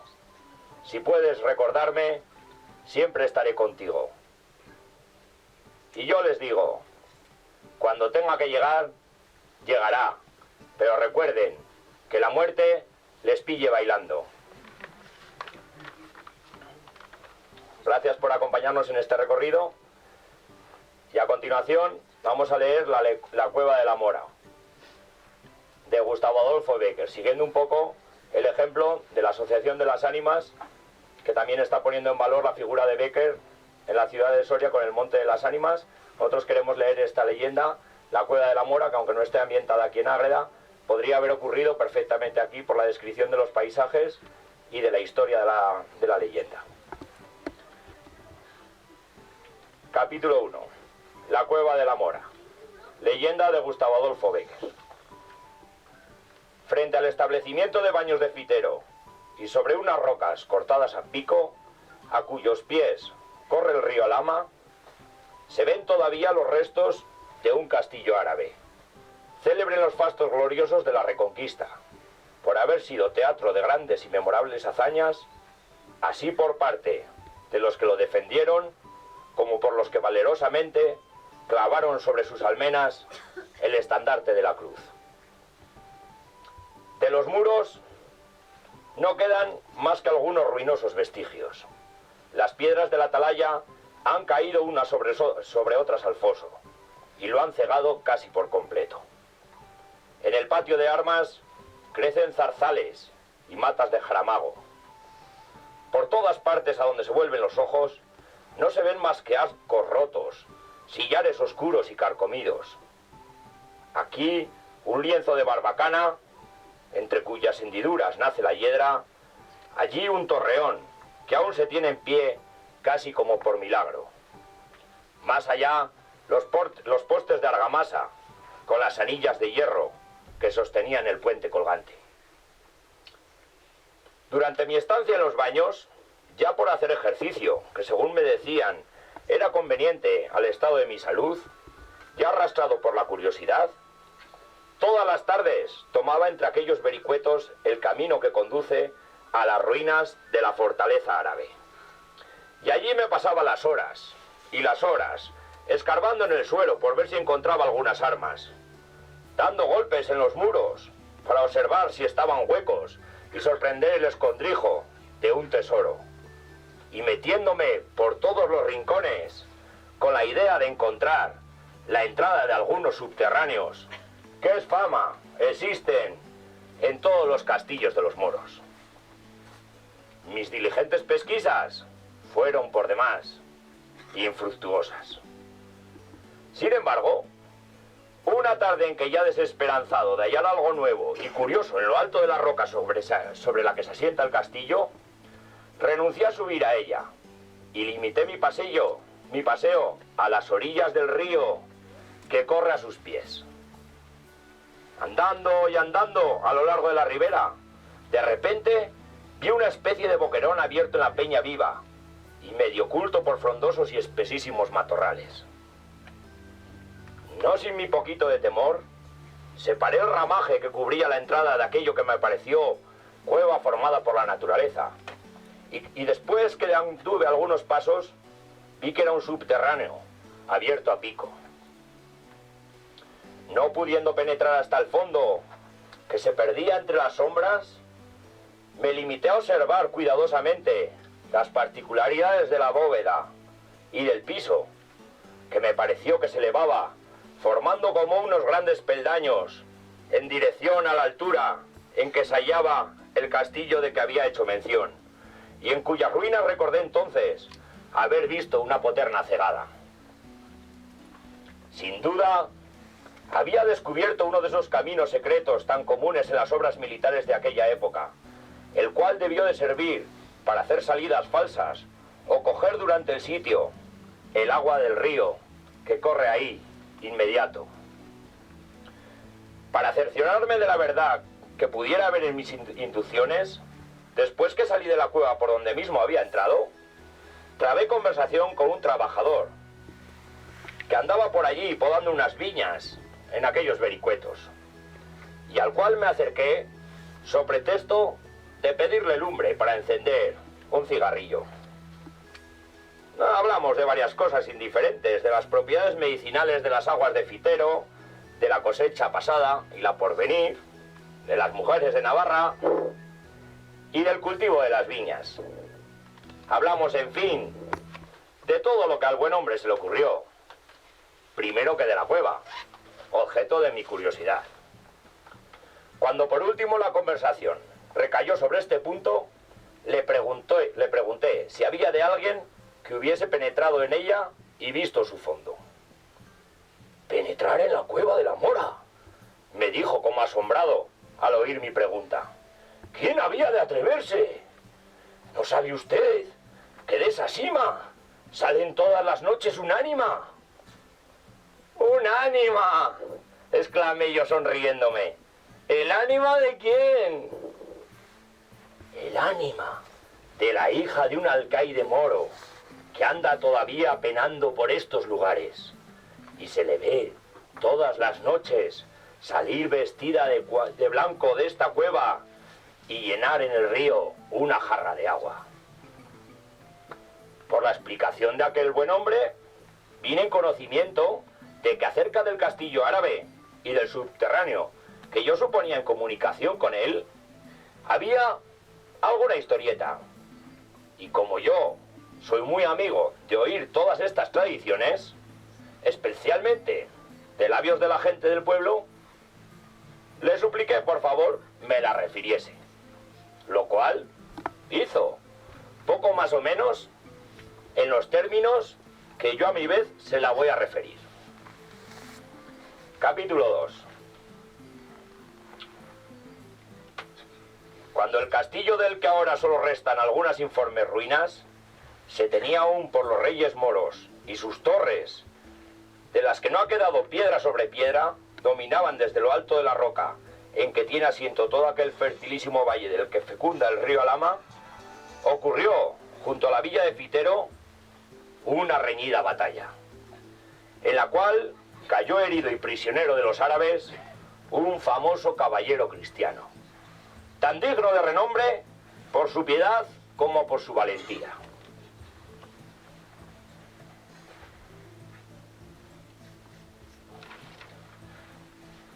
Si puedes recordarme, siempre estaré contigo. Y yo les digo, cuando tenga que llegar, llegará. Pero recuerden que la muerte les pille bailando. Gracias por acompañarnos en este recorrido. Y a continuación vamos a leer La Cueva de la Mora, de Gustavo Adolfo Bécquer, siguiendo un poco el ejemplo de la Asociación de las Ánimas, que también está poniendo en valor la figura de Bécquer en la ciudad de Soria con el Monte de las Ánimas. Nosotros queremos leer esta leyenda, La Cueva de la Mora, que aunque no esté ambientada aquí en Ágreda, podría haber ocurrido perfectamente aquí por la descripción de los paisajes y de la historia de la leyenda. Capítulo 1. La Cueva de la Mora. Leyenda de Gustavo Adolfo Bécquer. Frente al establecimiento de baños de Fitero y sobre unas rocas cortadas a pico, a cuyos pies corre el río Lama, se ven todavía los restos de un castillo árabe, célebre en los fastos gloriosos de la Reconquista, por haber sido teatro de grandes y memorables hazañas, así por parte de los que lo defendieron, como por los que valerosamente clavaron sobre sus almenas el estandarte de la cruz. De los muros no quedan más que algunos ruinosos vestigios. Las piedras de la atalaya han caído unas sobre otras al foso y lo han cegado casi por completo. En el patio de armas crecen zarzales y matas de jaramago. Por todas partes a donde se vuelven los ojos no se ven más que arcos rotos, sillares oscuros y carcomidos. Aquí un lienzo de barbacana, entre cuyas hendiduras nace la hiedra, allí un torreón que aún se tiene en pie casi como por milagro. Más allá, los postes de argamasa con las anillas de hierro que sostenían el puente colgante. Durante mi estancia en los baños, ya por hacer ejercicio, que según me decían era conveniente al estado de mi salud, ya arrastrado por la curiosidad, todas las tardes tomaba entre aquellos vericuetos el camino que conduce a las ruinas de la fortaleza árabe. Y allí me pasaba las horas, y las horas, escarbando en el suelo por ver si encontraba algunas armas, dando golpes en los muros para observar si estaban huecos y sorprender el escondrijo de un tesoro, y metiéndome por todos los rincones con la idea de encontrar la entrada de algunos subterráneos que es fama, existen en todos los castillos de los moros. Mis diligentes pesquisas fueron por demás infructuosas. Sin embargo, una tarde en que ya desesperanzado de hallar algo nuevo y curioso en lo alto de la roca sobre la que se asienta el castillo, renuncié a subir a ella y limité mi paseo a las orillas del río que corre a sus pies. Andando y andando a lo largo de la ribera, de repente vi una especie de boquerón abierto en la peña viva y medio oculto por frondosos y espesísimos matorrales. No sin mi poquito de temor, separé el ramaje que cubría la entrada de aquello que me pareció cueva formada por la naturaleza, y después que anduve algunos pasos, vi que era un subterráneo, abierto a pico. No pudiendo penetrar hasta el fondo, que se perdía entre las sombras, me limité a observar cuidadosamente las particularidades de la bóveda y del piso, que me pareció que se elevaba, formando como unos grandes peldaños, en dirección a la altura en que se hallaba el castillo de que había hecho mención, y en cuyas ruinas recordé entonces haber visto una poterna cegada. Sin duda, había descubierto uno de esos caminos secretos tan comunes en las obras militares de aquella época, el cual debió de servir para hacer salidas falsas o coger durante el sitio el agua del río que corre ahí, inmediato. Para cerciorarme de la verdad que pudiera haber en mis inducciones, después que salí de la cueva por donde mismo había entrado, trabé conversación con un trabajador que andaba por allí podando unas viñas en aquellos vericuetos, y al cual me acerqué so pretexto de pedirle lumbre para encender un cigarrillo. Hablamos de varias cosas indiferentes, de las propiedades medicinales de las aguas de Fitero, de la cosecha pasada y la porvenir, de las mujeres de Navarra y del cultivo de las viñas. Hablamos, en fin, de todo lo que al buen hombre se le ocurrió, primero que de la cueva, objeto de mi curiosidad. Cuando por último la conversación recayó sobre este punto, le pregunté si había de alguien que hubiese penetrado en ella y visto su fondo. «¿Penetrar en la cueva de la Mora?», me dijo como asombrado al oír mi pregunta. «¿Quién había de atreverse? ¿No sabe usted que de esa sima salen todas las noches un ánima?» «¿Un ánima?», exclamé yo sonriéndome. «¿El ánima de quién?». «El ánima de la hija de un alcaide moro que anda todavía penando por estos lugares, y se le ve todas las noches salir vestida de blanco de esta cueva y llenar en el río una jarra de agua». Por la explicación de aquel buen hombre, vine en conocimiento de que acerca del castillo árabe y del subterráneo, que yo suponía en comunicación con él, había alguna historieta. Y como yo soy muy amigo de oír todas estas tradiciones, especialmente de labios de la gente del pueblo, le supliqué por favor me la refiriese, lo cual hizo, poco más o menos en los términos que yo a mi vez se la voy a referir. Capítulo 2. Cuando el castillo del que ahora solo restan algunas informes ruinas se tenía aún por los reyes moros, y sus torres, de las que no ha quedado piedra sobre piedra, dominaban desde lo alto de la roca en que tiene asiento todo aquel fertilísimo valle del que fecunda el río Alhama, ocurrió junto a la villa de Fitero una reñida batalla, en la cual cayó herido y prisionero de los árabes un famoso caballero cristiano, tan digno de renombre por su piedad como por su valentía.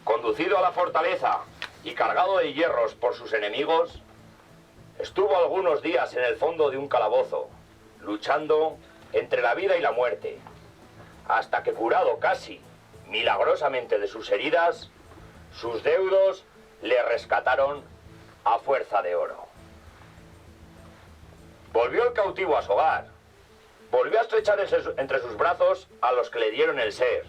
Conducido a la fortaleza y cargado de hierros por sus enemigos, estuvo algunos días en el fondo de un calabozo, luchando entre la vida y la muerte, hasta que, curado casi milagrosamente de sus heridas, sus deudos le rescataron a fuerza de oro. Volvió el cautivo a su hogar, volvió a estrechar entre sus brazos a los que le dieron el ser.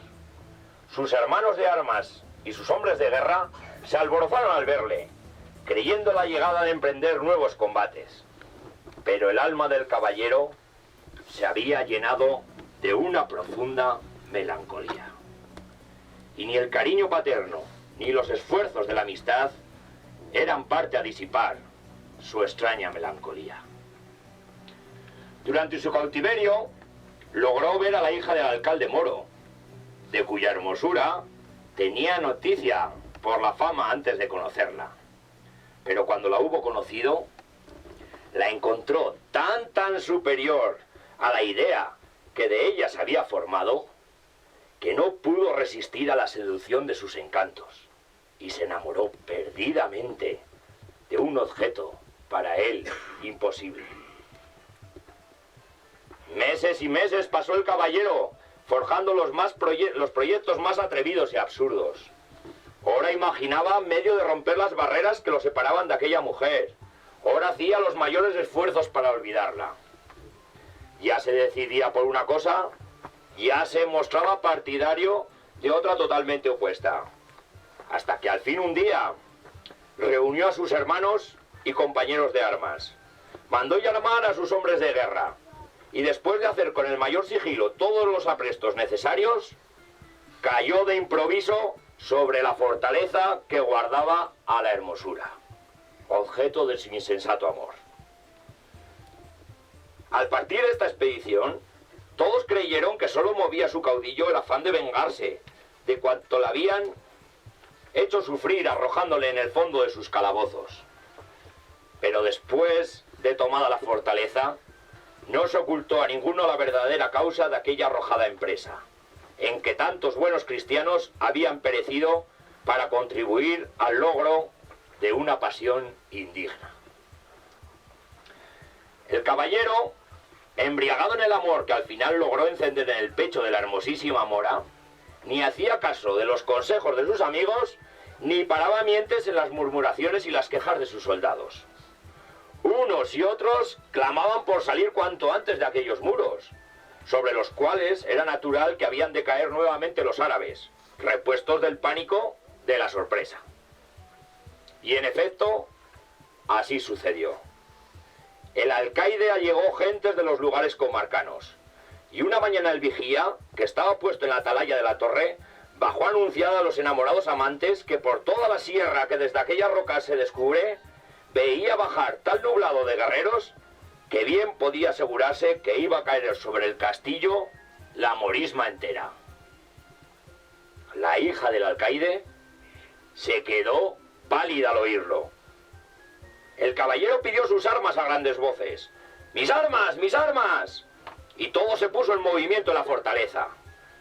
Sus hermanos de armas y sus hombres de guerra se alborozaron al verle, creyendo la llegada de emprender nuevos combates. Pero el alma del caballero se había llenado de una profunda melancolía. Y ni el cariño paterno, ni los esfuerzos de la amistad eran parte a disipar su extraña melancolía. Durante su cautiverio, logró ver a la hija del alcalde moro, de cuya hermosura tenía noticia por la fama antes de conocerla. Pero cuando la hubo conocido, la encontró tan superior a la idea que de ella se había formado, que no pudo resistir a la seducción de sus encantos y se enamoró perdidamente de un objeto para él imposible. Meses y meses pasó el caballero forjando los proyectos más atrevidos y absurdos, Ora imaginaba medio de romper las barreras que lo separaban de aquella mujer. Ora hacía los mayores esfuerzos para olvidarla. Ya se decidía por una cosa, ya se mostraba partidario de otra totalmente opuesta. Hasta que al fin un día reunió a sus hermanos y compañeros de armas. Mandó llamar a sus hombres de guerra y después de hacer con el mayor sigilo todos los aprestos necesarios, cayó de improviso sobre la fortaleza que guardaba a la hermosura, objeto de su insensato amor. Al partir de esta expedición, todos creyeron que solo movía su caudillo el afán de vengarse de cuanto le habían hecho sufrir arrojándole en el fondo de sus calabozos. Pero después de tomada la fortaleza, no se ocultó a ninguno la verdadera causa de aquella arrojada empresa, en que tantos buenos cristianos habían perecido para contribuir al logro de una pasión indigna. El caballero, embriagado en el amor que al final logró encender en el pecho de la hermosísima mora, ni hacía caso de los consejos de sus amigos, ni paraba mientes en las murmuraciones y las quejas de sus soldados. Unos y otros clamaban por salir cuanto antes de aquellos muros, sobre los cuales era natural que habían de caer nuevamente los árabes, repuestos del pánico de la sorpresa. Y en efecto, así sucedió. El alcaide allegó gentes de los lugares comarcanos, y una mañana el vigía, que estaba puesto en la atalaya de la torre, bajó a anunciar a los enamorados amantes que por toda la sierra que desde aquella roca se descubre, veía bajar tal nublado de guerreros que bien podía asegurarse que iba a caer sobre el castillo la morisma entera. La hija del alcaide se quedó pálida al oírlo. El caballero pidió sus armas a grandes voces. ¡Mis armas! ¡Mis armas! Y todo se puso en movimiento en la fortaleza.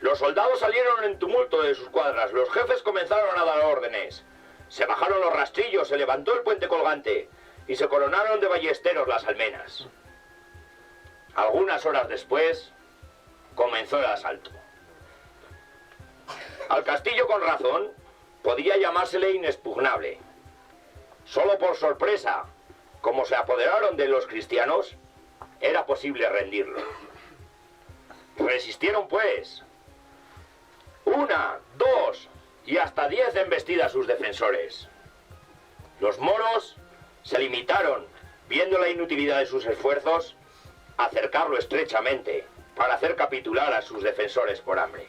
Los soldados salieron en tumulto de sus cuadras, los jefes comenzaron a dar órdenes. Se bajaron los rastrillos, se levantó el puente colgante y se coronaron de ballesteros las almenas. Algunas horas después comenzó el asalto. Al castillo, con razón, podía llamársele inexpugnable. Solo por sorpresa, como se apoderaron de los cristianos, era posible rendirlo. Resistieron, pues, 1, 2 y hasta 10 embestidas sus defensores. Los moros se limitaron, viendo la inutilidad de sus esfuerzos, a cercarlo estrechamente para hacer capitular a sus defensores por hambre.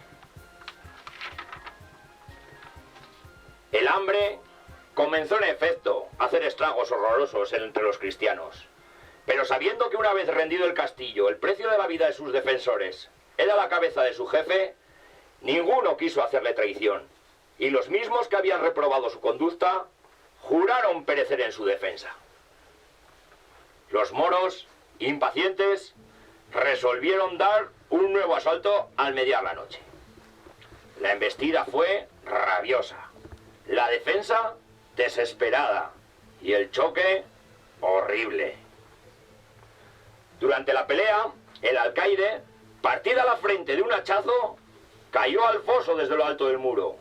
El hambre comenzó en efecto a hacer estragos horrorosos entre los cristianos, pero sabiendo que una vez rendido el castillo, el precio de la vida de sus defensores era la cabeza de su jefe, ninguno quiso hacerle traición, y los mismos que habían reprobado su conducta juraron perecer en su defensa. Los moros, impacientes, resolvieron dar un nuevo asalto al mediar la noche. La embestida fue rabiosa, la defensa desesperada y el choque horrible. Durante la pelea, el alcaide, partida la frente de un hachazo, cayó al foso desde lo alto del muro,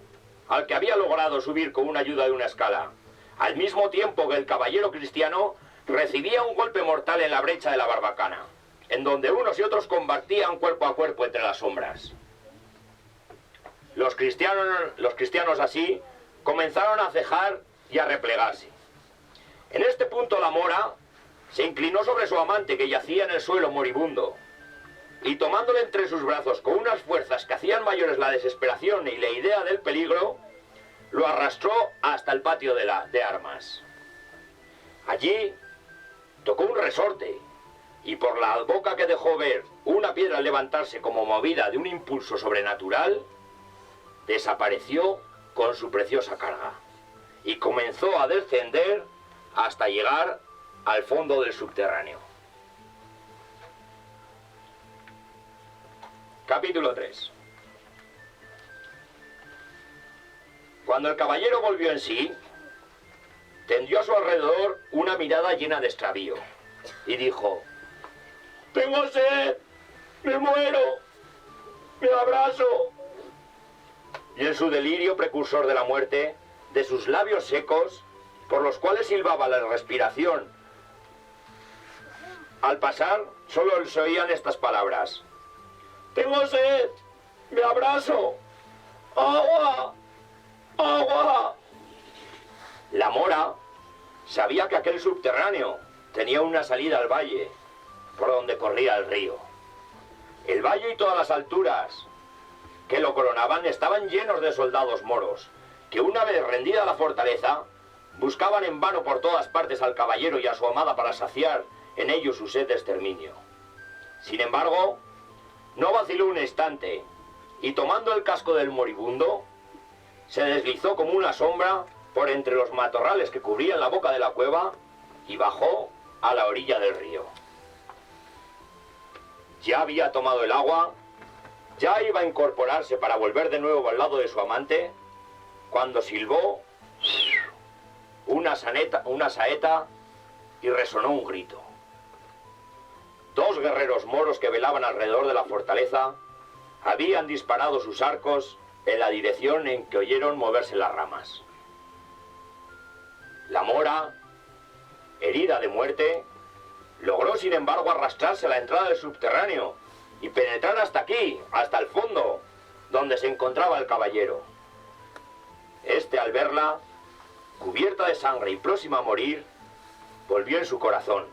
al que había logrado subir con una ayuda de una escala, al mismo tiempo que el caballero cristiano recibía un golpe mortal en la brecha de la barbacana, en donde unos y otros combatían cuerpo a cuerpo entre las sombras. Los cristianos así comenzaron a cejar y a replegarse. En este punto la mora se inclinó sobre su amante, que yacía en el suelo moribundo, y tomándole entre sus brazos con unas fuerzas que hacían mayores la desesperación y la idea del peligro, lo arrastró hasta el patio de armas. Allí tocó un resorte, y por la boca que dejó ver una piedra al levantarse como movida de un impulso sobrenatural, desapareció con su preciosa carga, y comenzó a descender hasta llegar al fondo del subterráneo. Capítulo 3. Cuando el caballero volvió en sí, tendió a su alrededor una mirada llena de extravío y dijo: «Tengo sed, me muero, me abrazo». Y en su delirio precursor de la muerte, de sus labios secos, por los cuales silbaba la respiración. Al pasar, solo se oían estas palabras: Tengo sed, me abrazo, agua, agua. La mora sabía que aquel subterráneo tenía una salida al valle, por donde corría el río. El valle y todas las alturas que lo coronaban estaban llenos de soldados moros, que una vez rendida la fortaleza, buscaban en vano por todas partes al caballero y a su amada para saciar en ellos su sed de exterminio. Sin embargo, no vaciló un instante, y tomando el casco del moribundo, se deslizó como una sombra por entre los matorrales que cubrían la boca de la cueva y bajó a la orilla del río. Ya había tomado el agua, ya iba a incorporarse para volver de nuevo al lado de su amante, cuando silbó una saeta y resonó un grito. Dos guerreros moros que velaban alrededor de la fortaleza habían disparado sus arcos en la dirección en que oyeron moverse las ramas. La mora, herida de muerte, logró sin embargo arrastrarse a la entrada del subterráneo y penetrar hasta aquí, hasta el fondo, donde se encontraba el caballero. Este, al verla, cubierta de sangre y próxima a morir, volvió en su corazón,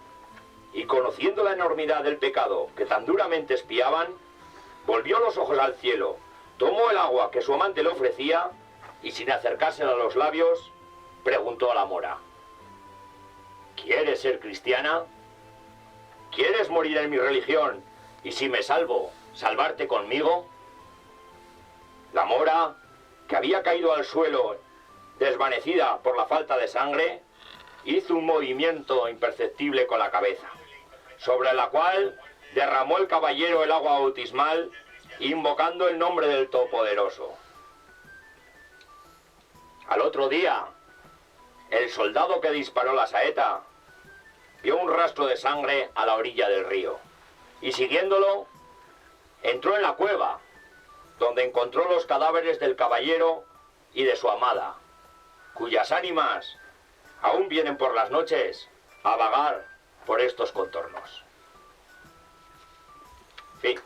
y conociendo la enormidad del pecado que tan duramente espiaban, volvió los ojos al cielo, tomó el agua que su amante le ofrecía, y sin acercársela a los labios, preguntó a la mora: ¿quieres ser cristiana? ¿Quieres morir en mi religión y si me salvo, salvarte conmigo? La mora, que había caído al suelo desvanecida por la falta de sangre, hizo un movimiento imperceptible con la cabeza, sobre la cual derramó el caballero el agua bautismal, invocando el nombre del Todopoderoso. Al otro día, el soldado que disparó la saeta vio un rastro de sangre a la orilla del río, y siguiéndolo, entró en la cueva, donde encontró los cadáveres del caballero y de su amada, cuyas ánimas aún vienen por las noches a vagar por estos contornos. Fin.